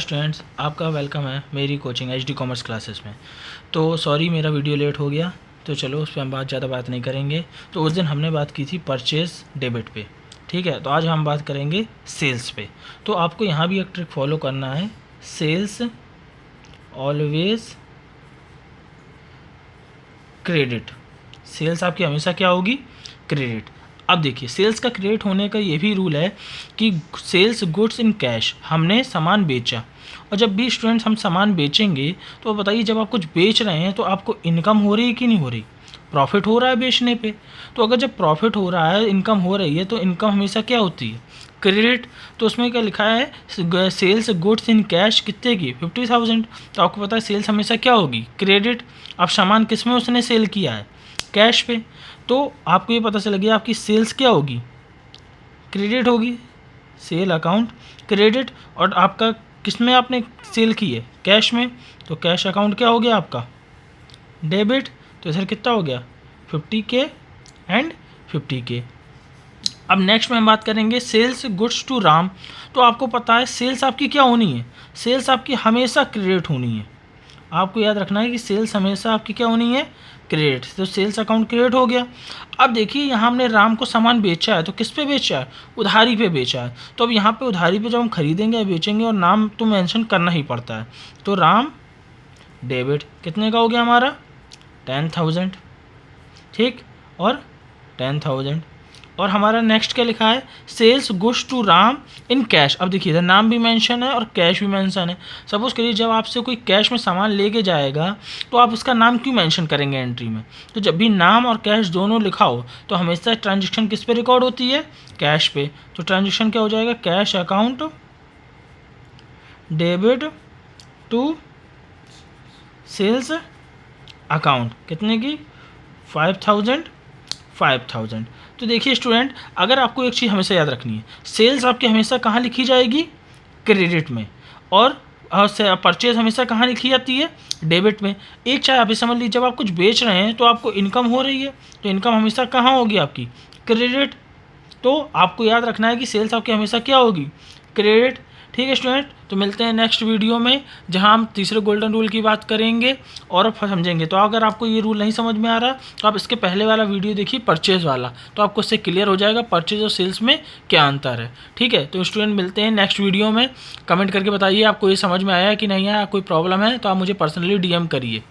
Students, आपका welcome है मेरी कोचिंग HD कॉमर्स क्लासेस में। तो सॉरी मेरा वीडियो लेट हो गया, तो चलो उस पर हम ज़्यादा बात नहीं करेंगे। तो उस दिन हमने बात की थी परचेज़ डेबिट पे, ठीक है। तो आज हम बात करेंगे सेल्स पे। तो आपको यहाँ भी एक ट्रिक फॉलो करना है, सेल्स ऑलवेज क्रेडिट। सेल्स आपकी हमेशा क्या होगी? क्रेडिट। अब देखिए, सेल्स का क्रेडिट होने का ये भी रूल है कि सेल्स गुड्स इन कैश, हमने सामान बेचा। और जब भी स्टूडेंट्स हम सामान बेचेंगे तो बताइए, जब आप कुछ बेच रहे हैं तो आपको इनकम हो रही है कि नहीं हो रही? प्रॉफिट हो रहा है बेचने पे। तो अगर जब प्रॉफिट हो रहा है, इनकम हो रही है, तो इनकम हमेशा क्या होती है? क्रेडिट। तो उसमें क्या लिखा है? सेल्स गुड्स इन कैश कितने की? 50,000। तो आपको पता है सेल्स हमेशा क्या होगी? क्रेडिट। अब सामान किस में उसने सेल किया है? कैश पे। तो आपको ये पता चल गया आपकी सेल्स क्या होगी? क्रेडिट होगी। Sale account credit. और आपका किस में आपने सेल की है? कैश में। तो कैश अकाउंट क्या हो गया आपका? डेबिट। तो इधर कितना हो गया? 50K and 50K। अब नेक्स्ट में हम बात करेंगे सेल्स गुड्स टू राम। तो आपको पता है सेल्स आपकी क्या होनी है? सेल्स आपकी हमेशा क्रेडिट होनी है। आपको याद रखना है कि सेल्स हमेशा आपकी क्या होनी है? क्रेडिट। तो सेल्स अकाउंट क्रेडिट हो गया। अब देखिए, यहाँ हमने राम को सामान बेचा है, तो किस पे बेचा है? उधारी पे बेचा है। तो अब यहाँ पे उधारी पे जब हम खरीदेंगे या बेचेंगे, और नाम तो मेंशन करना ही पड़ता है। तो राम डेबिट कितने का हो गया हमारा? 10,000, ठीक। और 10,000। और हमारा नेक्स्ट क्या लिखा है? Sales goods to Ram in cash. अब देखिए, इधर नाम भी मेंशन है और कैश भी मेंशन है। सपोज करिए जब आपसे कोई कैश में सामान लेके जाएगा, तो आप उसका नाम क्यों मेंशन करेंगे एंट्री में? तो जब भी नाम और कैश दोनों लिखा हो, तो हमेशा ट्रांजेक्शन किस पे रिकॉर्ड होती है? कैश पे। तो ट्रांजेक्शन क्या हो जाएगा? Cash account debit to sales account. कितने की? 5,000। तो देखिए स्टूडेंट, अगर आपको एक चीज़ हमेशा याद रखनी है, सेल्स आपकी हमेशा कहाँ लिखी जाएगी? क्रेडिट में। और परचेज हमेशा कहाँ लिखी जाती है? डेबिट में। एक चाहे आप समझ लीजिए, जब आप कुछ बेच रहे हैं तो आपको इनकम हो रही है, तो इनकम हमेशा कहाँ होगी आपकी? क्रेडिट। तो आपको याद रखना है कि सेल्स आपकी हमेशा क्या होगी? क्रेडिट। ठीक है स्टूडेंट, तो मिलते हैं नेक्स्ट वीडियो में, जहां हम तीसरे गोल्डन रूल की बात करेंगे और समझेंगे। तो अगर आपको ये रूल नहीं समझ में आ रहा, तो आप इसके पहले वाला वीडियो देखिए, परचेज वाला, तो आपको इससे क्लियर हो जाएगा परचेज और सेल्स में क्या अंतर है। ठीक है, तो स्टूडेंट मिलते हैं नेक्स्ट वीडियो में। कमेंट करके बताइए आपको ये समझ में आया कि नहीं आया। कोई प्रॉब्लम है तो आप मुझे पर्सनली DM करिए।